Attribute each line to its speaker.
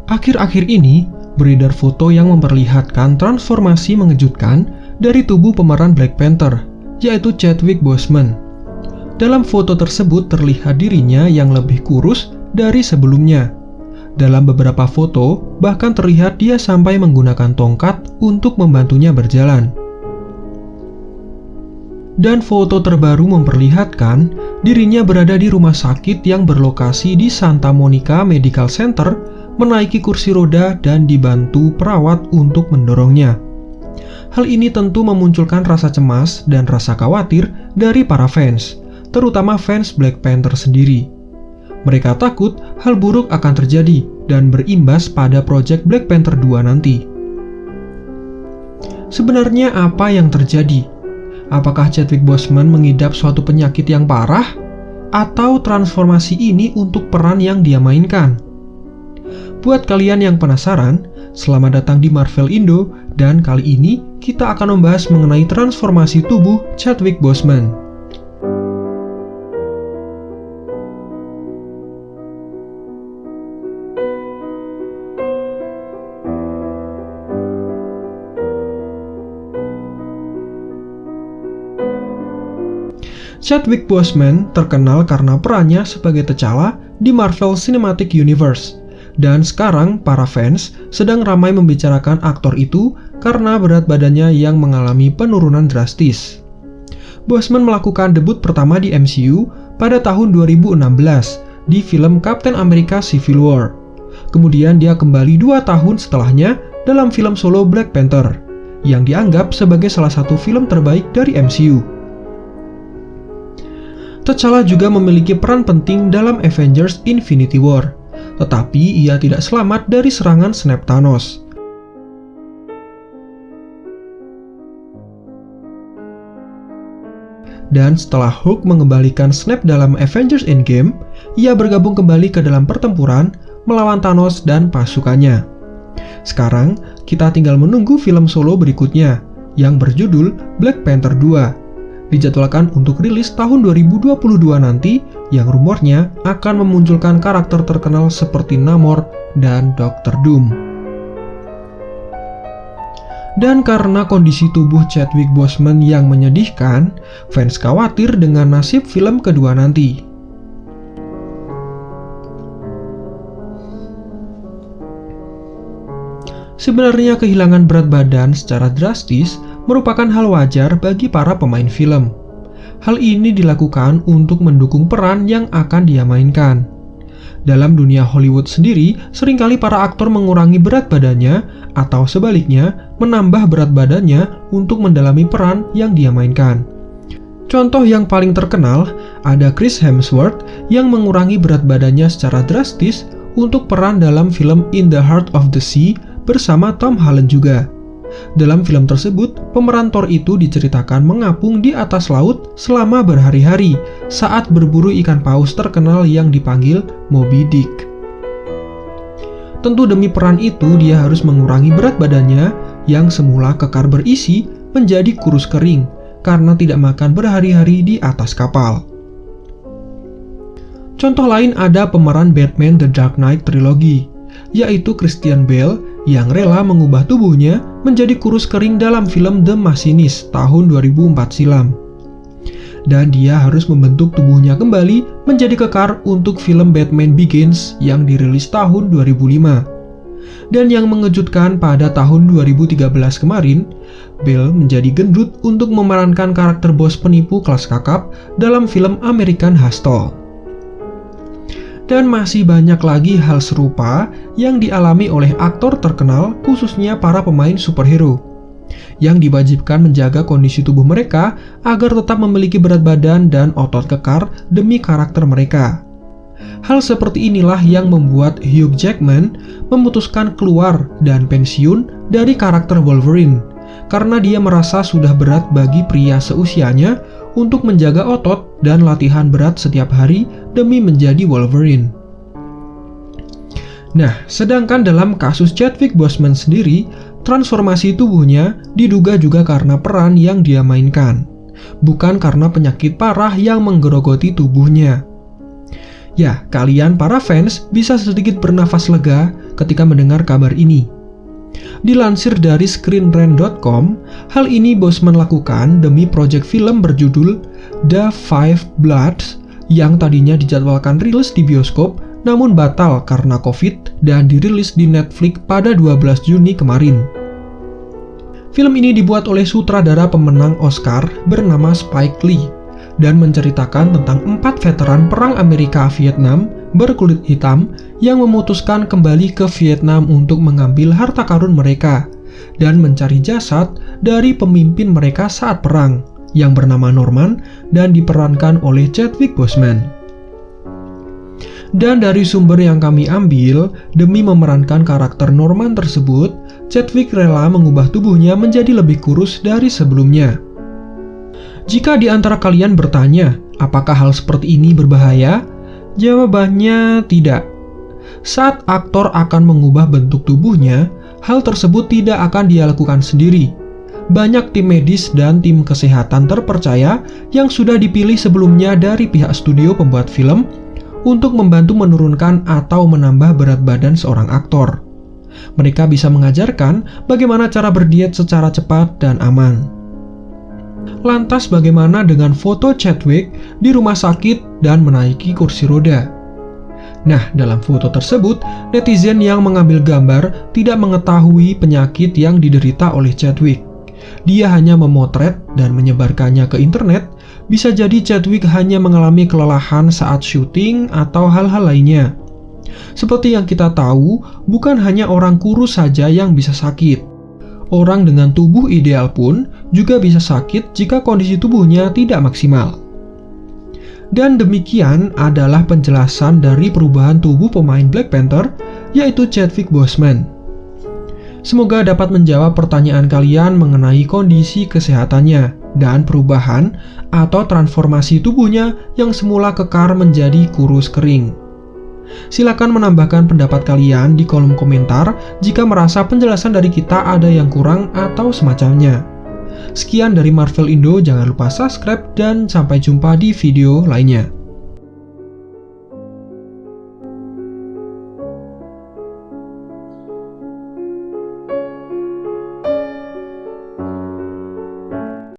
Speaker 1: Akhir-akhir ini, beredar foto yang memperlihatkan transformasi mengejutkan dari tubuh pemeran Black Panther, yaitu Chadwick Boseman. Dalam foto tersebut terlihat dirinya yang lebih kurus dari sebelumnya. Dalam beberapa foto, bahkan terlihat dia sampai menggunakan tongkat untuk membantunya berjalan. Dan foto terbaru memperlihatkan dirinya berada di rumah sakit yang berlokasi di Santa Monica Medical Center, menaiki kursi roda dan dibantu perawat untuk mendorongnya. Hal ini tentu memunculkan rasa cemas dan rasa khawatir dari para fans, terutama fans Black Panther sendiri. Mereka takut hal buruk akan terjadi dan berimbas pada proyek Black Panther 2 nanti. Sebenarnya apa yang terjadi? Apakah Chadwick Boseman mengidap suatu penyakit yang parah? Atau transformasi ini untuk peran yang dia mainkan? Buat kalian yang penasaran, selamat datang di Marvel Indo, dan kali ini kita akan membahas mengenai transformasi tubuh Chadwick Boseman. Chadwick Boseman terkenal karena perannya sebagai T'Challa di Marvel Cinematic Universe. Dan sekarang para fans sedang ramai membicarakan aktor itu karena berat badannya yang mengalami penurunan drastis. Boseman melakukan debut pertama di MCU pada tahun 2016 di film Captain America Civil War. Kemudian dia kembali 2 tahun setelahnya dalam film solo Black Panther, yang dianggap sebagai salah satu film terbaik dari MCU. T'Challa juga memiliki peran penting dalam Avengers Infinity War, tetapi ia tidak selamat dari serangan Snap Thanos. Dan setelah Hulk mengembalikan Snap dalam Avengers Endgame, ia bergabung kembali ke dalam pertempuran melawan Thanos dan pasukannya. Sekarang, kita tinggal menunggu film solo berikutnya, yang berjudul Black Panther 2. Dijadwalkan untuk rilis tahun 2022 nanti, yang rumornya akan memunculkan karakter terkenal seperti Namor dan Dr. Doom. Dan karena kondisi tubuh Chadwick Boseman yang menyedihkan, fans khawatir dengan nasib film kedua nanti. Sebenarnya kehilangan berat badan secara drastis merupakan hal wajar bagi para pemain film. Hal ini dilakukan untuk mendukung peran yang akan dia mainkan. Dalam dunia Hollywood sendiri, seringkali para aktor mengurangi berat badannya atau sebaliknya menambah berat badannya untuk mendalami peran yang dia mainkan. Contoh yang paling terkenal, ada Chris Hemsworth yang mengurangi berat badannya secara drastis untuk peran dalam film In the Heart of the Sea bersama Tom Holland juga. Dalam film tersebut, pemeran Thor itu diceritakan mengapung di atas laut selama berhari-hari saat berburu ikan paus terkenal yang dipanggil Moby Dick. Tentu demi peran itu dia harus mengurangi berat badannya yang semula kekar berisi menjadi kurus kering karena tidak makan berhari-hari di atas kapal. Contoh lain ada pemeran Batman The Dark Knight Trilogy, yaitu Christian Bale yang rela mengubah tubuhnya menjadi kurus kering dalam film The Machinist tahun 2004 silam. Dan dia harus membentuk tubuhnya kembali menjadi kekar untuk film Batman Begins yang dirilis tahun 2005. Dan yang mengejutkan pada tahun 2013 kemarin, Bale menjadi gendut untuk memerankan karakter bos penipu kelas kakap dalam film American Hustle. Dan masih banyak lagi hal serupa yang dialami oleh aktor terkenal, khususnya para pemain superhero, yang diwajibkan menjaga kondisi tubuh mereka agar tetap memiliki berat badan dan otot kekar demi karakter mereka. Hal seperti inilah yang membuat Hugh Jackman memutuskan keluar dan pensiun dari karakter Wolverine, karena dia merasa sudah berat bagi pria seusianya untuk menjaga otot dan latihan berat setiap hari demi menjadi Wolverine. Nah, sedangkan dalam kasus Chadwick Boseman sendiri, transformasi tubuhnya diduga juga karena peran yang dia mainkan, bukan karena penyakit parah yang menggerogoti tubuhnya. Ya, kalian para fans bisa sedikit bernafas lega ketika mendengar kabar ini. Dilansir dari screenrant.com, hal ini Boseman lakukan demi proyek film berjudul The Five Bloods yang tadinya dijadwalkan rilis di bioskop namun batal karena COVID dan dirilis di Netflix pada 12 Juni kemarin. Film ini dibuat oleh sutradara pemenang Oscar bernama Spike Lee dan menceritakan tentang 4 veteran Perang Amerika-Vietnam berkulit hitam yang memutuskan kembali ke Vietnam untuk mengambil harta karun mereka dan mencari jasad dari pemimpin mereka saat perang yang bernama Norman dan diperankan oleh Chadwick Boseman. Dan dari sumber yang kami ambil, demi memerankan karakter Norman tersebut, Chadwick rela mengubah tubuhnya menjadi lebih kurus dari sebelumnya. Jika di antara kalian bertanya, apakah hal seperti ini berbahaya? Jawabannya tidak. Saat aktor akan mengubah bentuk tubuhnya, hal tersebut tidak akan dia lakukan sendiri. Banyak tim medis dan tim kesehatan terpercaya yang sudah dipilih sebelumnya dari pihak studio pembuat film untuk membantu menurunkan atau menambah berat badan seorang aktor. Mereka bisa mengajarkan bagaimana cara berdiet secara cepat dan aman. Lantas bagaimana dengan foto Chadwick di rumah sakit dan menaiki kursi roda? Nah, dalam foto tersebut, netizen yang mengambil gambar tidak mengetahui penyakit yang diderita oleh Chadwick. Dia hanya memotret dan menyebarkannya ke internet. Bisa jadi Chadwick hanya mengalami kelelahan saat syuting atau hal-hal lainnya. Seperti yang kita tahu, bukan hanya orang kurus saja yang bisa sakit. Orang dengan tubuh ideal pun juga bisa sakit jika kondisi tubuhnya tidak maksimal. Dan demikian adalah penjelasan dari perubahan tubuh pemain Black Panther, yaitu Chadwick Boseman. Semoga dapat menjawab pertanyaan kalian mengenai kondisi kesehatannya dan perubahan atau transformasi tubuhnya yang semula kekar menjadi kurus kering. Silakan menambahkan pendapat kalian di kolom komentar jika merasa penjelasan dari kita ada yang kurang atau semacamnya. Sekian dari Marvel Indo, jangan lupa subscribe dan sampai jumpa di video lainnya.